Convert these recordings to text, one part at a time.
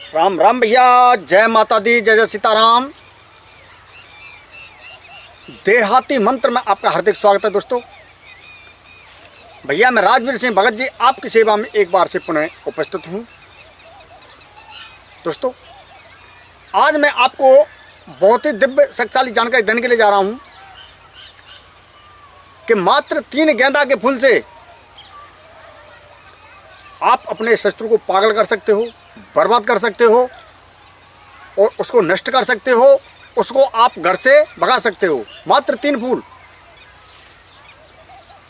राम राम भैया, जय माता दी, जय जय सीताराम। देहाती मंत्र में आपका हार्दिक स्वागत है दोस्तों। भैया मैं राजवीर सिंह भगत जी आपकी सेवा में एक बार से पुनः उपस्थित हूँ। दोस्तों आज मैं आपको बहुत ही दिव्य शक्तिशाली जानकारी देने के लिए जा रहा हूँ कि मात्र 3 गेंदा के फूल से आप अपने शत्रु को पागल कर सकते हो, बर्बाद कर सकते हो और उसको नष्ट कर सकते हो, उसको आप घर से भगा सकते हो। मात्र 3 फूल।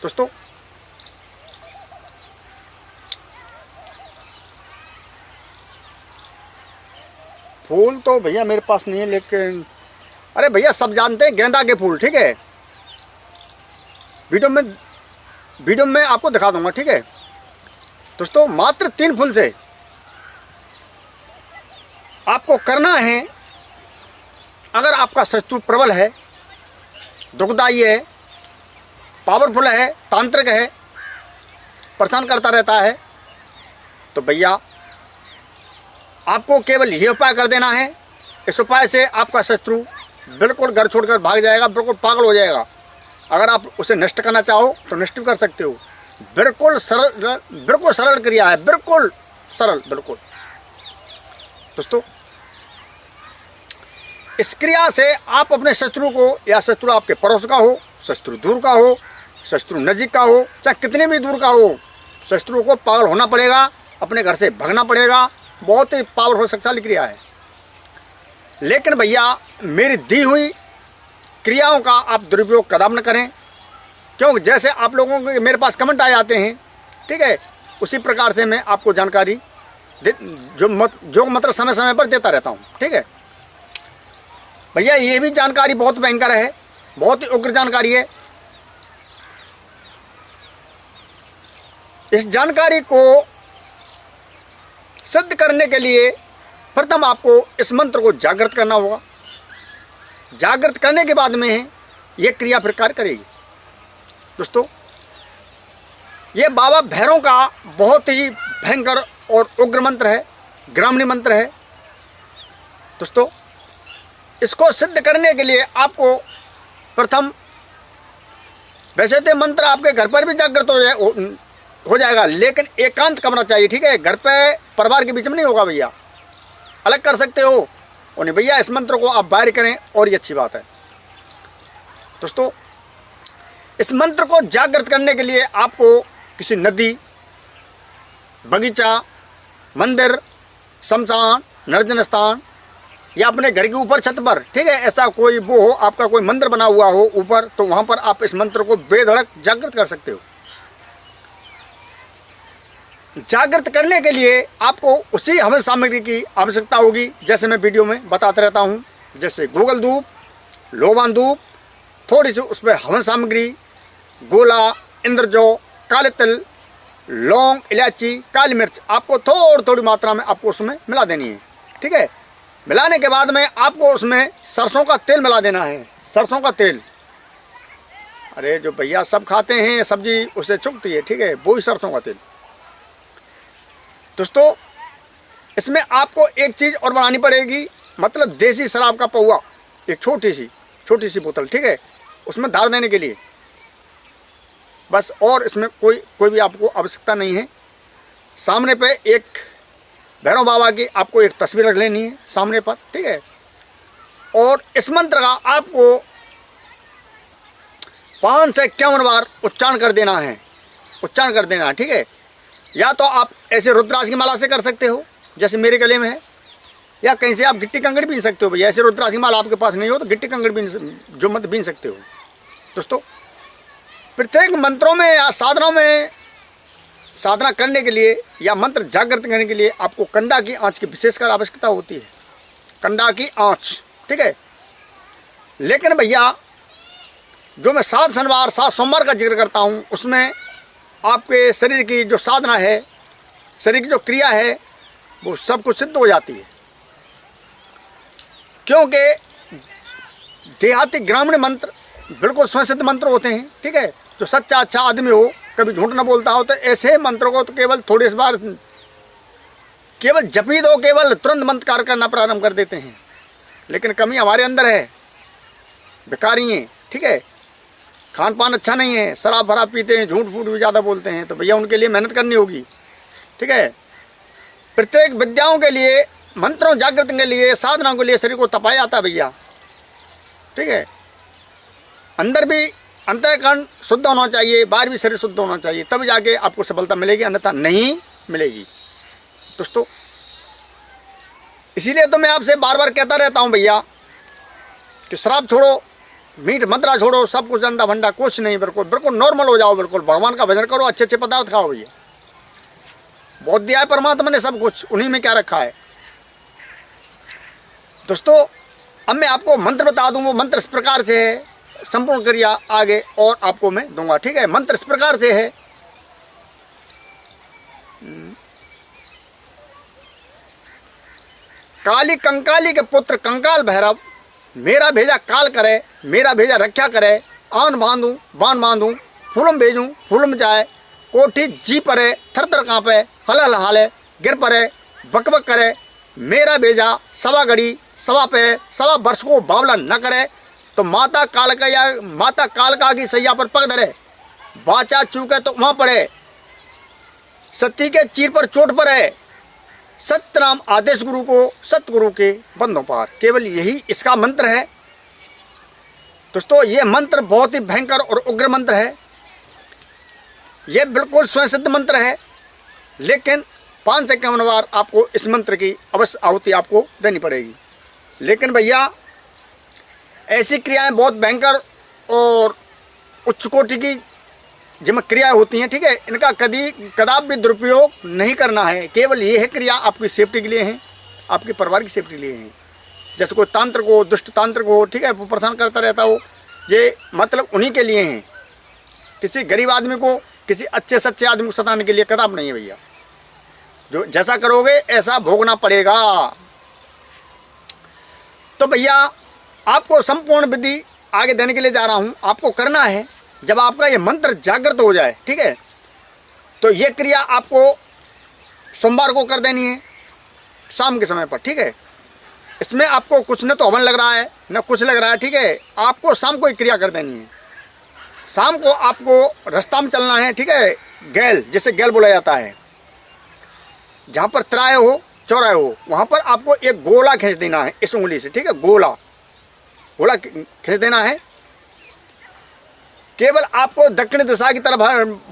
दोस्तों फूल तो भैया मेरे पास नहीं है, लेकिन अरे भैया सब जानते हैं गेंदा के फूल, ठीक है। वीडियो में आपको दिखा दूंगा, ठीक है दोस्तों। मात्र 3 फूल से आपको करना है, अगर आपका शत्रु प्रबल है, दुखदाई है, पावरफुल है, तांत्रिक है, परेशान करता रहता है, तो भैया आपको केवल ये उपाय कर देना है। इस उपाय से आपका शत्रु बिल्कुल घर छोड़कर भाग जाएगा, बिल्कुल पागल हो जाएगा। अगर आप उसे नष्ट करना चाहो तो नष्ट भी कर सकते हो। बिल्कुल सरल क्रिया है, बिल्कुल सरल, बिल्कुल। दोस्तों इस क्रिया से आप अपने शत्रु को, या शत्रु आपके पड़ोस का हो, शत्रु दूर का हो, शत्रु नजीक का हो, चाहे कितने भी दूर का हो, शत्रु को पागल होना पड़ेगा, अपने घर से भागना पड़ेगा। बहुत ही पावरफुल शक्तिशाली क्रिया है। लेकिन भैया मेरी दी हुई क्रियाओं का आप दुरुपयोग कदम न करें, क्योंकि जैसे आप लोगों के मेरे पास कमेंट आ जाते हैं, ठीक है, उसी प्रकार से मैं आपको जानकारी जो मतलब समय समय पर देता रहता हूँ, ठीक है भैया। ये भी जानकारी बहुत भयंकर है, बहुत ही उग्र जानकारी है। इस जानकारी को सिद्ध करने के लिए प्रथम आपको इस मंत्र को जागृत करना होगा। जागृत करने के बाद में ये क्रिया फिर कार्य करेगी। दोस्तों ये बाबा भैरव का बहुत ही भयंकर और उग्र मंत्र है, ग्रामणी मंत्र है। दोस्तों इसको सिद्ध करने के लिए आपको प्रथम, वैसे तो मंत्र आपके घर पर भी जागृत हो जाएगा, लेकिन एकांत कमरा चाहिए, ठीक है। घर पे परिवार के बीच में नहीं होगा भैया, अलग कर सकते हो और नहीं भैया इस मंत्र को आप बाहर करें और ये अच्छी बात है। दोस्तों इस मंत्र को जागृत करने के लिए आपको किसी नदी, बगीचा, मंदिर, शमशान, निर्जन स्थान या अपने घर के ऊपर छत पर, ठीक है, ऐसा कोई वो हो, आपका कोई मंदिर बना हुआ हो ऊपर, तो वहाँ पर आप इस मंत्र को बेधड़क जागृत कर सकते हो। जागृत करने के लिए आपको उसी हवन सामग्री की आवश्यकता होगी, जैसे मैं वीडियो में बताता रहता हूँ, जैसे गूगल धूप, लोबान धूप, थोड़ी सी उसमें हवन सामग्री, गोला, इंद्रजौ, काले तिल, लौंग, इलायची, काली मिर्च, आपको थोड़ी मात्रा में आपको उसमें मिला देनी है, ठीक है। मिलाने के बाद में आपको उसमें सरसों का तेल मिला देना है। सरसों का तेल, अरे जो भैया सब खाते हैं सब्जी उससे चुभती है, ठीक है, वो ही सरसों का तेल। दोस्तों इसमें आपको एक चीज़ और बनानी पड़ेगी, मतलब देसी शराब का पौवा, एक छोटी सी बोतल, ठीक है, उसमें धार देने के लिए बस। और इसमें कोई भी आपको आवश्यकता नहीं है। सामने पे एक भैरव बाबा की आपको एक तस्वीर रख लेनी है सामने पर, ठीक है। और इस मंत्र का आपको 5 से 51 बार उच्चारण कर देना है, ठीक है। या तो आप ऐसे रुद्राक्ष की माला से कर सकते हो, जैसे मेरे गले में है, या कहीं से आप गिट्टी कंकड़ बीन सकते हो भैया। ऐसे रुद्राक्ष की माला आपके पास नहीं हो तो गिट्टी कंकड़ बीन सकते हो। दोस्तों प्रत्येक मंत्रों में या साधनों में साधना करने के लिए या मंत्र जागृत करने के लिए आपको कंडा की आंच की विशेषकर आवश्यकता होती है, कंडा की आंच, ठीक है। लेकिन भैया जो मैं 7 शनिवार 7 सोमवार का जिक्र करता हूँ, उसमें आपके शरीर की जो साधना है, शरीर की जो क्रिया है, वो सब कुछ सिद्ध हो जाती है। क्योंकि देहाती ग्रामीण मंत्र बिल्कुल स्वसिद्ध मंत्र होते हैं, ठीक है। जो सच्चा अच्छा आदमी हो, कभी झूठ न बोलता हो, तो ऐसे मंत्रों को तो केवल थोड़ी सी बार केवल जपी दो, केवल तुरंत मंत्र कार्य करना प्रारंभ कर देते हैं। लेकिन कमी हमारे अंदर है, बेकारी हैं, ठीक है, खान पान अच्छा नहीं है, शराब वराब पीते हैं, झूठ फूट भी ज़्यादा बोलते हैं। तो भैया उनके लिए मेहनत करनी होगी, ठीक है। प्रत्येक विद्याओं के लिए, मंत्रों जागृत के लिए, साधनाओं के लिए शरीर को तपाया जाता है भैया, ठीक है। अंदर भी अंतःकरण शुद्ध होना चाहिए, बाहर भी शरीर शुद्ध होना चाहिए, तब जाके आपको सफलता मिलेगी, अन्यथा नहीं मिलेगी दोस्तों। इसीलिए तो मैं आपसे बार बार कहता रहता हूँ भैया कि शराब छोड़ो, मीठ मंत्रा छोड़ो, सब कुछ अंडा भंडा कुछ नहीं, बिल्कुल बिल्कुल नॉर्मल हो जाओ, बिल्कुल भगवान का भजन करो, अच्छे अच्छे पदार्थ खाओ भैया। बहुत दिया है परमात्मा ने सब कुछ, उन्हीं में क्या रखा है दोस्तों। अब मैं आपको मंत्र बता दूं, वो मंत्र इस प्रकार से है, संपूर्ण क्रिया आगे और आपको मैं दूंगा, ठीक है। मंत्र इस प्रकार से है, काली कंकाली के पुत्र कंकाल भैरव, मेरा भेजा काल करे, मेरा भेजा रक्षा करे, आन बांधूं बान बांधूं, फूलम भेजूं फूलम जाए, कोठी जी परे थर थर कांपे, हल हल हाले गिर परे, बक बक करे, मेरा भेजा सवा घड़ी सवा पे सवा वर्ष को बावला न करे, तो माता कालका की सैया पर पग धरे, बाचा चूके तो वहाँ पड़े, सती के चीर पर चोट पड़े, सत्यनाम आदेश गुरु को सतगुरु के बंधों पार। केवल यही इसका मंत्र है दोस्तों। ये मंत्र बहुत ही भयंकर और उग्र मंत्र है, ये बिल्कुल स्वयं सिद्ध मंत्र है, लेकिन 5 से 51 बार आपको इस मंत्र की अवश्य आहुति आपको देनी पड़ेगी। लेकिन भैया ऐसी क्रियाएं बहुत भयंकर और उच्च कोटि की जिम क्रिया होती हैं, ठीक है। इनका कदापि भी दुरुपयोग नहीं करना है। केवल यह क्रिया आपकी सेफ्टी के लिए है, आपके परिवार की सेफ्टी के लिए है। जैसे कोई तांत्रिक हो, दुष्ट तांत्रिक हो, ठीक है, वो परेशान करता रहता हो, ये मतलब उन्हीं के लिए हैं। किसी गरीब आदमी को, किसी अच्छे सच्चे आदमी को सताने के लिए कदापि नहीं है भैया। जो जैसा करोगे ऐसा भोगना पड़ेगा। तो भैया आपको संपूर्ण विधि आगे देने के लिए जा रहा हूँ। आपको करना है, जब आपका ये मंत्र जागृत हो जाए, ठीक है, तो ये क्रिया आपको सोमवार को कर देनी है शाम के समय पर, ठीक है। इसमें आपको कुछ न तो हवन लग रहा है न कुछ लग रहा है, ठीक है। आपको शाम को एक क्रिया कर देनी है। शाम को आपको रास्ता में चलना है, ठीक है, गैल, जिसे गैल बोला जाता है, जहाँ पर त्राय हो चौराहे हो, वहाँ पर आपको एक गोला खींच देना है इस उंगली से, ठीक है। गोला खींच देना है। केवल आपको दक्षिण दिशा की तरफ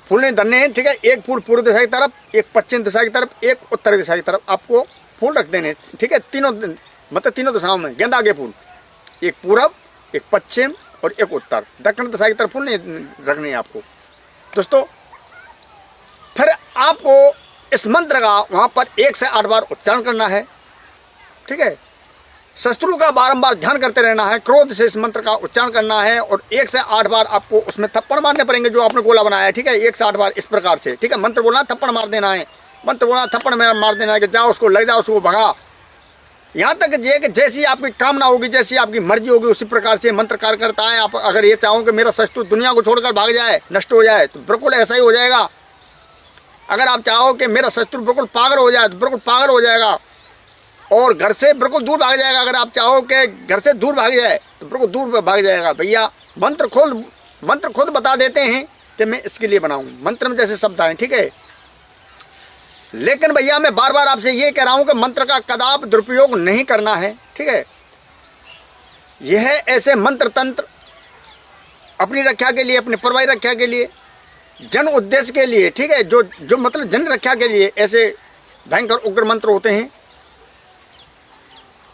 फूल धरने हैं, ठीक है। एक फूल पूर्व दिशा की तरफ, एक पश्चिम दिशा की तरफ, एक उत्तर दिशा की तरफ आपको फूल रख देने, ठीक है। तीनों दिशाओं में गेंदा के फूल, एक पूरब, एक पश्चिम और एक उत्तर। दक्षिण दिशा की तरफ फूल नहीं रखने हैं आपको दोस्तों। फिर आपको इस मंत्र का वहाँ पर 1 से 8 बार उच्चारण करना है, ठीक है। शत्रु का बारंबार ध्यान करते रहना है, क्रोध से इस मंत्र का उच्चारण करना है, और 1 से 8 बार आपको उसमें थप्पड़ मारने पड़ेंगे जो आपने गोला बनाया है, ठीक है। 1 से 8 बार इस प्रकार से, ठीक है। मंत्र बोलना, थप्पड़ मार देना है, मंत्र बोलना, थप्पड़ मार देना है कि जाओ उसको लग जाओ, उसको भगा। यहाँ तक ये कि जैसी आपकी कामना होगी, जैसी आपकी मर्जी होगी, उसी प्रकार से मंत्र कार्य करता है। आप अगर ये चाहो कि मेरा शत्रु दुनिया को छोड़कर भाग जाए, नष्ट हो जाए, तो बिल्कुल ऐसा ही हो जाएगा। अगर आप चाहो कि मेरा शत्रु बिल्कुल पागल हो जाए, तो बिल्कुल पागल हो जाएगा और घर से बिल्कुल दूर भाग जाएगा। अगर आप चाहो कि घर से दूर भाग जाए, तो बिल्कुल दूर भाग जाएगा। भैया मंत्र खुद बता देते हैं कि मैं इसके लिए बनाऊँ, मंत्र में जैसे शब्द आए, ठीक है। लेकिन भैया मैं बार बार आपसे ये कह रहा हूँ कि मंत्र का कदापि दुरुपयोग नहीं करना है, ठीक है। यह ऐसे मंत्र तंत्र अपनी रक्षा के लिए, अपनी परिवार रक्षा के लिए, जन उद्देश्य के लिए, ठीक है, जो मतलब जन रक्षा के लिए ऐसे भयंकर उग्र मंत्र होते हैं।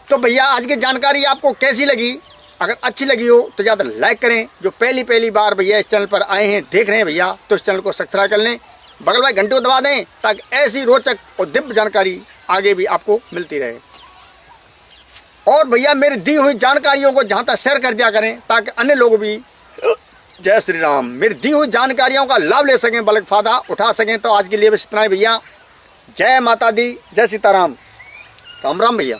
तो भैया आज की जानकारी आपको कैसी लगी? अगर अच्छी लगी हो तो ज़्यादा लाइक करें। जो पहली बार भैया इस चैनल पर आए हैं, देख रहे हैं भैया, तो इस चैनल को सब्सक्राइब कर लें, बगल वाले घंटे को दबा दें, ताकि ऐसी रोचक और दिव्य जानकारी आगे भी आपको मिलती रहे। और भैया मेरी दी हुई जानकारियों को जहाँ तक शेयर कर दिया करें, ताकि अन्य लोग भी, जय श्री राम, मेरी दी हुई जानकारियों का लाभ ले सकें, बल्कि फ़ायदा उठा सकें। तो आज के लिए बस इतना ही भैया। जय माता दी, जय सीताराम, राम राम भैया।